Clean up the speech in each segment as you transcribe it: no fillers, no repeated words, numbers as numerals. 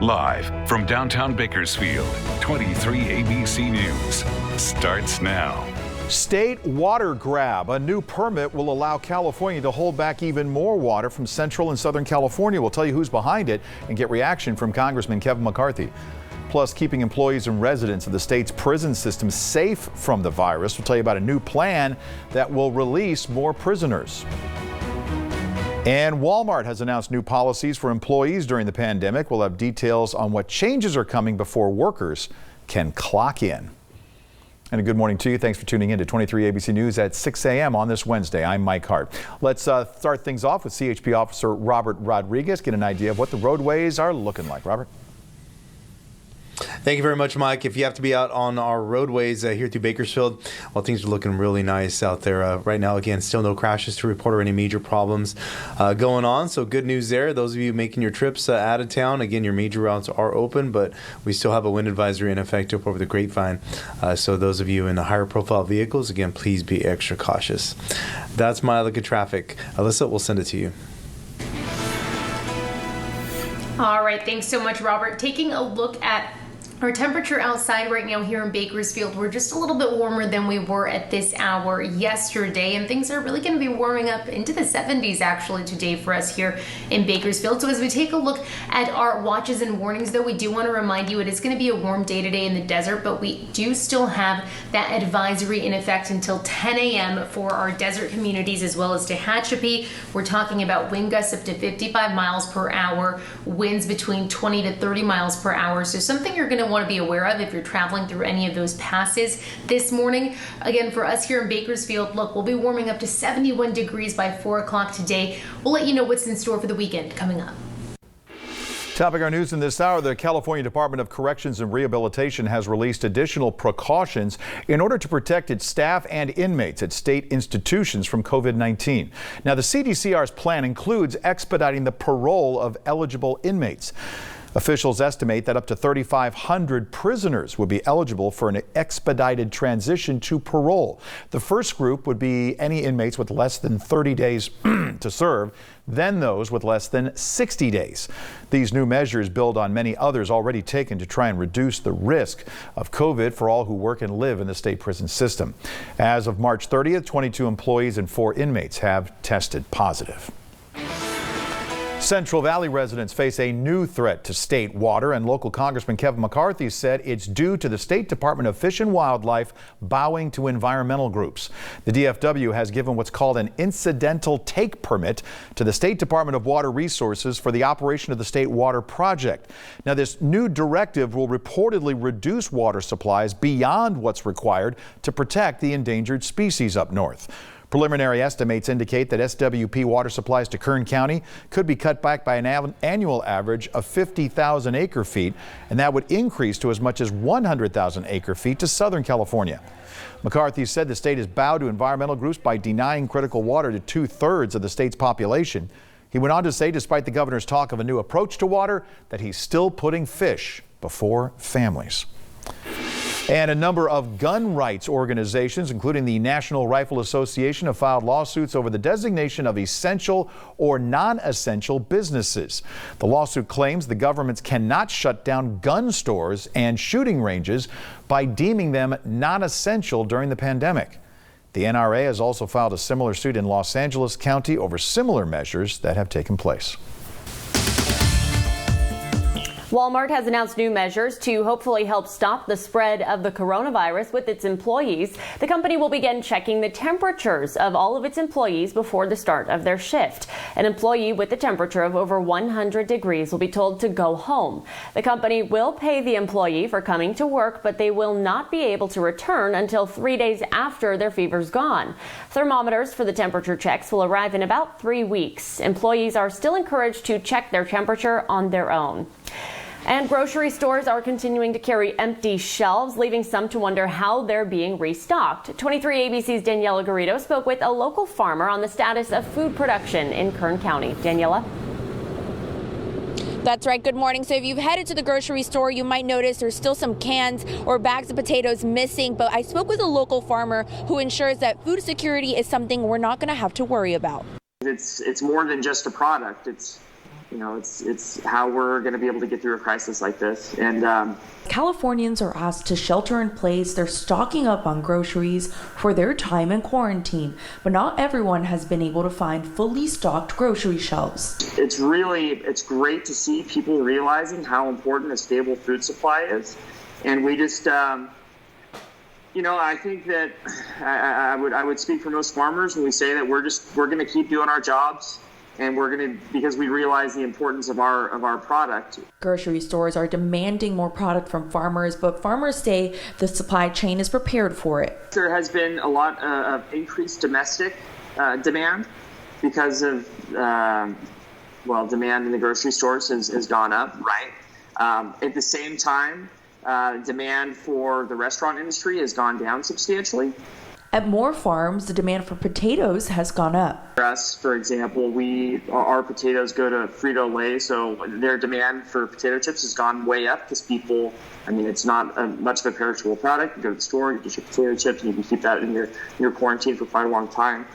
Live from downtown Bakersfield, 23 ABC News starts now. State water grab. A new permit will allow California to hold back even more water from Central and Southern California. We'll tell you who's behind it and get reaction from Congressman Kevin McCarthy. Plus, keeping employees and residents of the state's prison system safe from the virus. We'll tell you about a new plan that will release more prisoners. And Walmart has announced new policies for employees during the pandemic. We'll have details on what changes are coming before workers can clock in. And a good morning to you. Thanks for tuning in to 23 ABC News at 6 a.m. on this Wednesday. I'm Mike Hart. Let's start things off with CHP Officer Robert Rodriguez. Get an idea of what the roadways are looking like. Robert? Thank you very much, Mike. If you have to be out on our roadways here through Bakersfield, well, things are looking really nice out there right now. Again, still no crashes to report or any major problems going on. So good news there. Those of you making your trips out of town, again, your major routes are open, but we still have a wind advisory in effect up over the Grapevine. So those of you in the higher profile vehicles, again, please be extra cautious. That's my look at traffic. Alyssa, we'll send it to you. All right, thanks so much, Robert. Taking a look at our temperature outside right now here in Bakersfield, we're just a little bit warmer than we were at this hour yesterday, and things are really going to be warming up into the 70s actually today for us here in Bakersfield. So as we take a look at our watches and warnings, though, we do want to remind you it is going to be a warm day today in the desert, but we do still have that advisory in effect until 10 a.m. for our desert communities as well as Tehachapi. We're talking about wind gusts up to 55 miles per hour, winds between 20 to 30 miles per hour. So something you're going to want to be aware of if you're traveling through any of those passes this morning. Again, for us here in Bakersfield, look, we'll be warming up to 71 degrees by 4 o'clock today. We'll let you know what's in store for the weekend coming up. Topping our news in this hour, the California Department of Corrections and Rehabilitation has released additional precautions in order to protect its staff and inmates at state institutions from COVID-19. Now, the CDCR's plan includes expediting the parole of eligible inmates. Officials estimate that up to 3,500 prisoners would be eligible for an expedited transition to parole. The first group would be any inmates with less than 30 days to serve, then those with less than 60 days. These new measures build on many others already taken to try and reduce the risk of COVID for all who work and live in the state prison system. As of March 30th, 22 employees and 4 inmates have tested positive. Central Valley residents face a new threat to state water, and local Congressman Kevin McCarthy said it's due to the State Department of Fish and Wildlife bowing to environmental groups. The DFW has given what's called an incidental take permit to the State Department of Water Resources for the operation of the State Water Project. Now, this new directive will reportedly reduce water supplies beyond what's required to protect the endangered species up north. Preliminary estimates indicate that SWP water supplies to Kern County could be cut back by an annual average of 50,000 acre-feet, and that would increase to as much as 100,000 acre-feet to Southern California. McCarthy said the state has bowed to environmental groups by denying critical water to 2/3 of the state's population. He went on to say, despite the governor's talk of a new approach to water, that he's still putting fish before families. And a number of gun rights organizations, including the National Rifle Association, have filed lawsuits over the designation of essential or non-essential businesses. The lawsuit claims the governments cannot shut down gun stores and shooting ranges by deeming them non-essential during the pandemic. The NRA has also filed a similar suit in Los Angeles County over similar measures that have taken place. Walmart has announced new measures to hopefully help stop the spread of the coronavirus with its employees. The company will begin checking the temperatures of all of its employees before the start of their shift. An employee with a temperature of over 100 degrees will be told to go home. The company will pay the employee for coming to work, but they will not be able to return until 3 days after their fever's gone. Thermometers for the temperature checks will arrive in about 3 weeks. Employees are still encouraged to check their temperature on their own. And grocery stores are continuing to carry empty shelves, leaving some to wonder how they're being restocked. 23 ABC's Daniela Garrido spoke with a local farmer on the status of food production in Kern County. Daniela? That's right. Good morning. So if you've headed to the grocery store, you might notice there's still some cans or bags of potatoes missing. But I spoke with a local farmer who ensures that food security is something we're not going to have to worry about. It's more than just a product. It's it's how we're going to be able to get through a crisis like this. And Californians are asked to shelter in place. They're stocking up on groceries for their time in quarantine, but not everyone has been able to find fully stocked grocery shelves. It's great to see people realizing how important a stable food supply is. And we just, I think that I would speak for most farmers when we say that we're going to keep doing our jobs. And because we realize the importance of our product. Grocery stores are demanding more product from farmers, but farmers say the supply chain is prepared for it. There has been a lot of increased domestic demand because of, demand in the grocery stores has gone up, right? At the same time, demand for the restaurant industry has gone down substantially. At more farms, the demand for potatoes has gone up. For us, for example, our potatoes go to Frito-Lay, so their demand for potato chips has gone way up because people, it's not much of a perishable product. You go to the store, you get your potato chips, and you can keep that in your quarantine for quite a long time.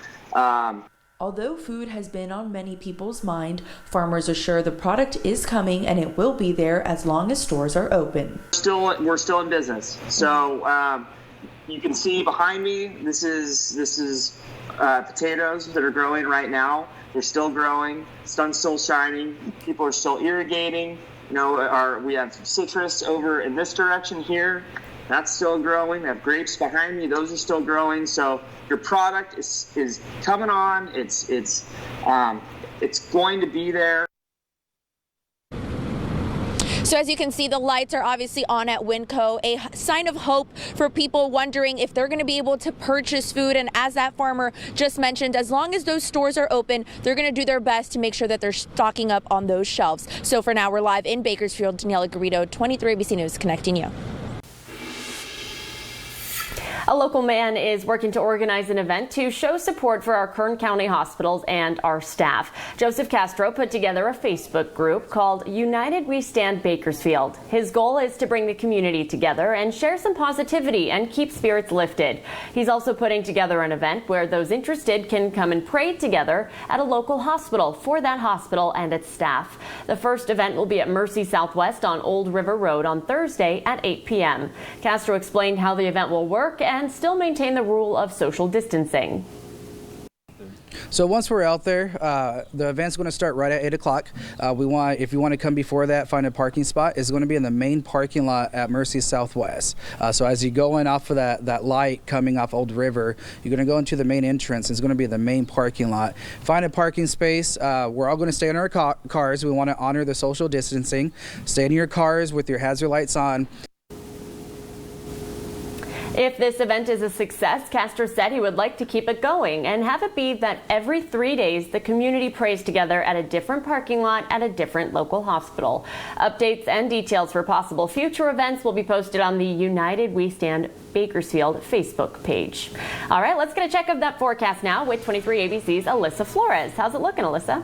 Although food has been on many people's mind, farmers are sure the product is coming and it will be there as long as stores are open. We're still in business, so. You can see behind me, this is potatoes that are growing right now. They're still growing, sun's still shining, people are still irrigating. We have citrus over in this direction here. That's still growing. We have grapes behind me, those are still growing. So your product is coming on. It's going to be there. So as you can see, the lights are obviously on at Winco, a sign of hope for people wondering if they're going to be able to purchase food. And as that farmer just mentioned, as long as those stores are open, they're going to do their best to make sure that they're stocking up on those shelves. So for now, we're live in Bakersfield. Daniela Garrido, 23 ABC News, connecting you. A local man is working to organize an event to show support for our Kern County hospitals and our staff. Joseph Castro put together a Facebook group called United We Stand Bakersfield. His goal is to bring the community together and share some positivity and keep spirits lifted. He's also putting together an event where those interested can come and pray together at a local hospital for that hospital and its staff. The first event will be at Mercy Southwest on Old River Road on Thursday at 8 p.m. Castro explained how the event will work and still maintain the rule of social distancing. So once we're out there, the event's going to start right at 8 o'clock. If you want to come before that, find a parking spot. It's going to be in the main parking lot at Mercy Southwest. So as you go in off of that light coming off Old River, you're going to go into the main entrance. It's going to be the main parking lot. Find a parking space. We're all going to stay in our cars. We want to honor the social distancing. Stay in your cars with your hazard lights on. If this event is a success, Castro said he would like to keep it going and have it be that every 3 days the community prays together at a different parking lot at a different local hospital. Updates and details for possible future events will be posted on the United We Stand Bakersfield Facebook page. All right, let's get a check of that forecast now with 23 ABC's Alyssa Flores. How's it looking, Alyssa?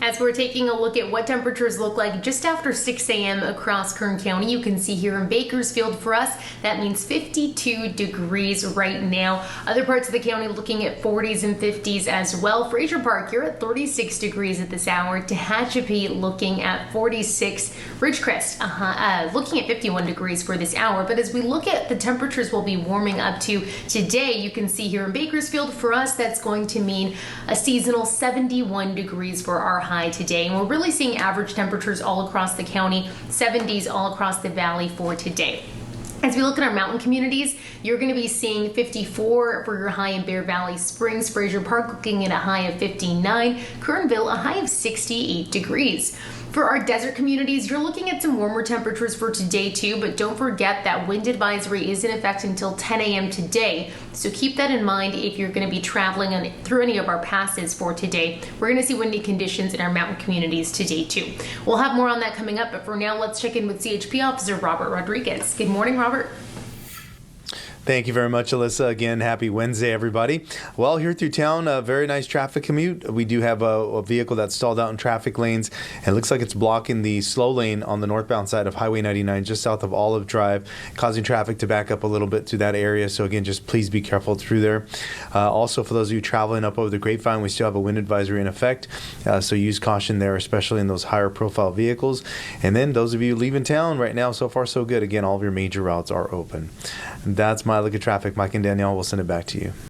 As we're taking a look at what temperatures look like just after 6 a.m. across Kern County, you can see here in Bakersfield for us, that means 52 degrees right now. Other parts of the county looking at 40s and 50s as well. Fraser Park, you're at 36 degrees at this hour. Tehachapi looking at 46. Ridgecrest looking at 51 degrees for this hour. But as we look at the temperatures we'll be warming up to today, you can see here in Bakersfield for us, that's going to mean a seasonal 71 degrees for our high today, and we're really seeing average temperatures all across the county, 70s all across the valley for today. As we look at our mountain communities, you're going to be seeing 54 for your high in Bear Valley Springs. Fraser Park looking at a high of 59. Kernville a high of 68 degrees. For our desert communities, you're looking at some warmer temperatures for today too, but don't forget that wind advisory is in effect until 10 a.m. today. So keep that in mind if you're going to be traveling through any of our passes for today. We're going to see windy conditions in our mountain communities today too. We'll have more on that coming up, but for now, let's check in with CHP Officer Robert Rodriguez. Good morning, Robert. Thank you very much, Alyssa. Again, happy Wednesday, everybody. Well, here through town, a very nice traffic commute. We do have a vehicle that's stalled out in traffic lanes. And it looks like it's blocking the slow lane on the northbound side of Highway 99, just south of Olive Drive, causing traffic to back up a little bit to that area. So again, just please be careful through there. Also, for those of you traveling up over the Grapevine, we still have a wind advisory in effect. So use caution there, especially in those higher profile vehicles. And then those of you leaving town right now, so far so good. Again, all of your major routes are open. That's my look at traffic. Mike and Danielle will send it back to you.